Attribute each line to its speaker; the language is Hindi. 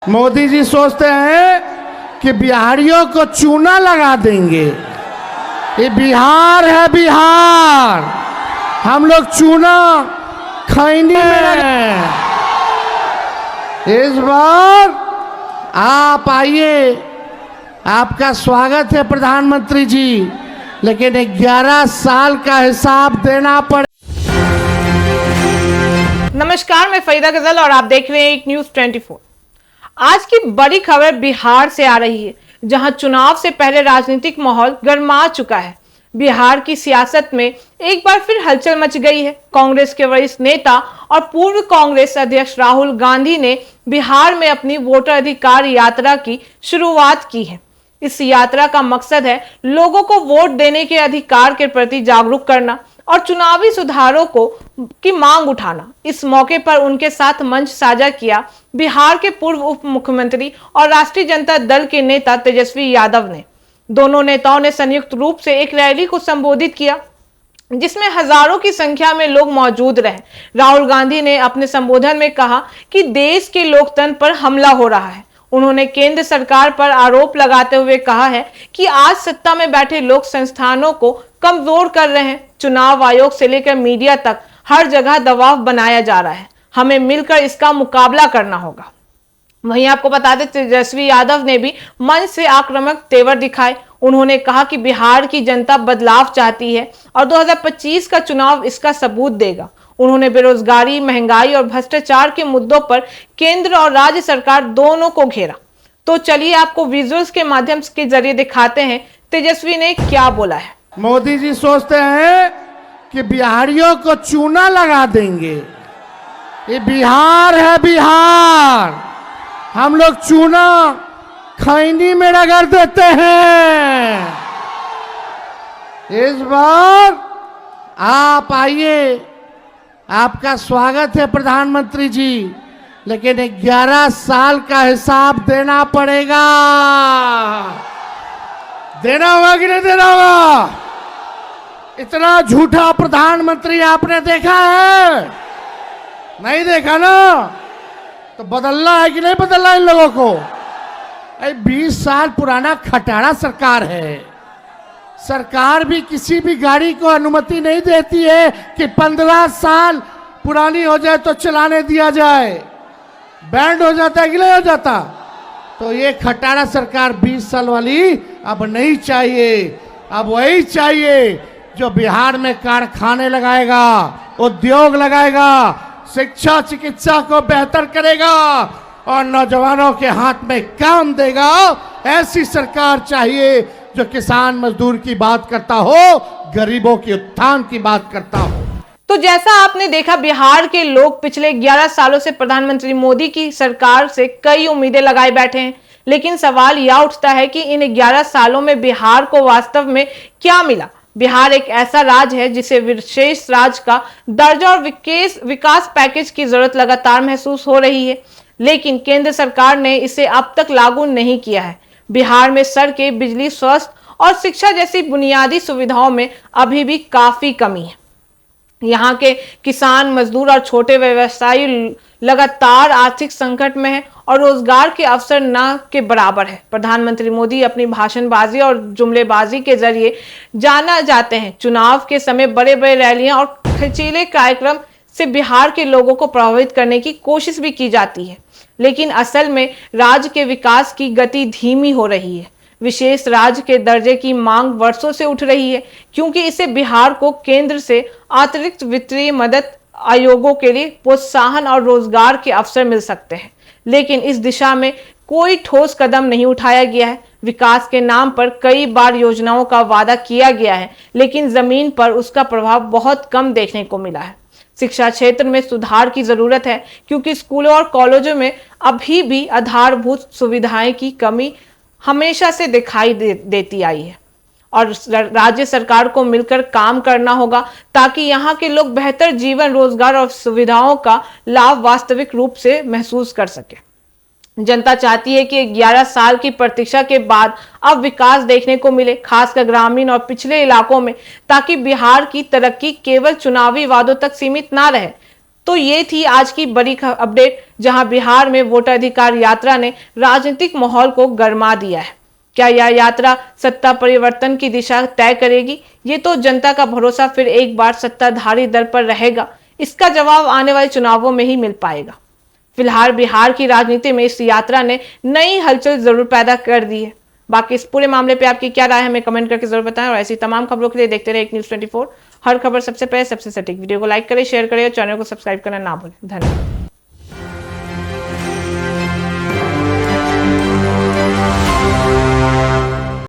Speaker 1: मोदी जी सोचते हैं कि बिहारियों को चूना लगा देंगे। ये बिहार है, बिहार। हम लोग चूना खैनी में। इस बार आप आइए, आपका स्वागत है प्रधानमंत्री जी, लेकिन 11 साल का हिसाब देना पड़े।
Speaker 2: नमस्कार, मैं फरीदा गजल और आप देख रहे हैं एक न्यूज 24। आज की बड़ी खबर बिहार से आ रही है, जहां चुनाव से पहले राजनीतिक माहौल गर्मा चुका है। बिहार की सियासत में एक बार फिर हलचल मच गई है। कांग्रेस के वरिष्ठ नेता और पूर्व कांग्रेस अध्यक्ष राहुल गांधी ने बिहार में अपनी वोटर अधिकार यात्रा की शुरुआत की है। इस यात्रा का मकसद है लोगों को वोट देने के अधिकार के प्रति जागरूक करना और चुनावी सुधारों की मांग उठाना। इस मौके पर उनके साथ मंच साझा किया बिहार के पूर्व उप मुख्यमंत्री और राष्ट्रीय जनता दल के नेता तेजस्वी यादव ने। दोनों नेताओं ने संयुक्त रूप से एक रैली को संबोधित किया, जिसमें हजारों की संख्या में लोग मौजूद रहे। राहुल गांधी ने अपने संबोधन में कहा कि देश के लोकतंत्र पर हमला हो रहा है। उन्होंने केंद्र सरकार पर आरोप लगाते हुए कहा है कि आज सत्ता में बैठे लोग संस्थानों को कमजोर कर रहे हैं। चुनाव आयोग से लेकर मीडिया तक हर जगह दबाव बनाया जा रहा है। हमें मिलकर इसका मुकाबला करना होगा। वहीं आपको बता दें, तेजस्वी यादव ने भी मंच से आक्रामक तेवर दिखाए। उन्होंने कहा कि बिहार की जनता बदलाव चाहती है और 2025 का चुनाव इसका सबूत देगा। उन्होंने बेरोजगारी, महंगाई और भ्रष्टाचार के मुद्दों पर केंद्र और राज्य सरकार दोनों को घेरा। तो चलिए आपको विजुअल्स के माध्यम के जरिए दिखाते हैं तेजस्वी ने क्या बोला है।
Speaker 1: मोदी जी सोचते हैं कि बिहारियों को चूना लगा देंगे। ये बिहार है, बिहार। हम लोग चूना खैनी में रगड़ देते हैं। इस बार आप आइए, आपका स्वागत है प्रधानमंत्री जी, लेकिन 11 साल का हिसाब देना पड़ेगा। देना होगा कि नहीं देना होगा? इतना झूठा प्रधानमंत्री आपने देखा है? नहीं देखा ना? तो बदलना है कि नहीं बदलना इन लोगों को? 20 साल पुराना खटारा सरकार है। सरकार भी किसी भी गाड़ी को अनुमति नहीं देती है कि 15 साल पुरानी हो जाए तो चलाने दिया जाए। बैंड हो जाता है कि नहीं हो जाता? तो ये खटारा सरकार 20 साल वाली अब नहीं चाहिए। अब वही चाहिए जो बिहार में कारखाने लगाएगा, उद्योग लगाएगा, शिक्षा चिकित्सा को बेहतर करेगा और नौजवानों के हाथ में काम देगा। ऐसी सरकार चाहिए जो किसान मजदूर की बात करता हो, गरीबों के उत्थान की बात करता हो।
Speaker 2: तो जैसा आपने देखा, बिहार के लोग पिछले 11 सालों से प्रधानमंत्री मोदी की सरकार से कई उम्मीदें लगाए बैठे हैं। लेकिन सवाल यह उठता है कि इन 11 सालों में बिहार को वास्तव में क्या मिला। बिहार एक ऐसा राज्य है जिसे विशेष राज्य का दर्जा और विकास पैकेज की जरूरत लगातार महसूस हो रही है, लेकिन केंद्र सरकार ने इसे अब तक लागू नहीं किया है। बिहार में सड़कें, बिजली, स्वास्थ्य और शिक्षा जैसी बुनियादी सुविधाओं में अभी भी काफी कमी है। यहाँ के किसान, मजदूर और छोटे व्यवसायी लगातार आर्थिक संकट में है और रोजगार के अवसर न के बराबर है। प्रधानमंत्री मोदी अपनी भाषणबाजी और जुमलेबाजी के जरिए जाना जाते हैं। चुनाव के समय बड़े बड़े रैलियां और खर्चीले कार्यक्रम से बिहार के लोगों को प्रभावित करने की कोशिश भी की जाती है, लेकिन असल में राज्य के विकास की गति धीमी हो रही है। विशेष राज्य के दर्जे की मांग वर्षों से उठ रही है, क्योंकि इससे बिहार को केंद्र से अतिरिक्त वित्तीय मदद, आयोगों के लिए प्रोत्साहन और रोजगार के अवसर मिल सकते हैं। लेकिन इस दिशा में कोई ठोस कदम नहीं उठाया गया है। विकास के नाम पर कई बार योजनाओं का वादा किया गया है, लेकिन जमीन पर उसका प्रभाव बहुत कम देखने को मिला है। शिक्षा क्षेत्र में सुधार की जरूरत है, क्योंकि स्कूलों और कॉलेजों में अभी भी आधारभूत सुविधाएं की कमी हमेशा से दिखाई देती आई है और राज्य सरकार को मिलकर काम करना होगा, ताकि यहाँ के लोग बेहतर जीवन, रोजगार और सुविधाओं का लाभ वास्तविक रूप से महसूस कर सके। जनता चाहती है कि 11 साल की प्रतीक्षा के बाद अब विकास देखने को मिले, खासकर ग्रामीण और पिछड़े इलाकों में, ताकि बिहार की तरक्की केवल चुनावी वादों तक सीमित ना रहे। तो ये थी आज की बड़ी अपडेट, जहां बिहार में वोटाधिकार यात्रा ने राजनीतिक माहौल को गरमा दिया है। क्या यह यात्रा सत्ता परिवर्तन की दिशा तय करेगी? ये तो जनता का भरोसा फिर एक बार सत्ताधारी दल पर रहेगा। इसका जवाब आने वाले चुनावों में ही मिल पाएगा। फिलहाल बिहार की राजनीति में इस यात्रा ने नई हलचल जरूर पैदा कर दी है। बाकी इस पूरे मामले पे आपकी क्या राय है हमें कमेंट करके जरूर बताएं, और ऐसी तमाम खबरों के लिए देखते रहे एक न्यूज़ 24। हर खबर सबसे पहले सबसे सटीक। वीडियो को लाइक करें, शेयर करें और चैनल को सब्सक्राइब करना ना भूलें। धन्यवाद।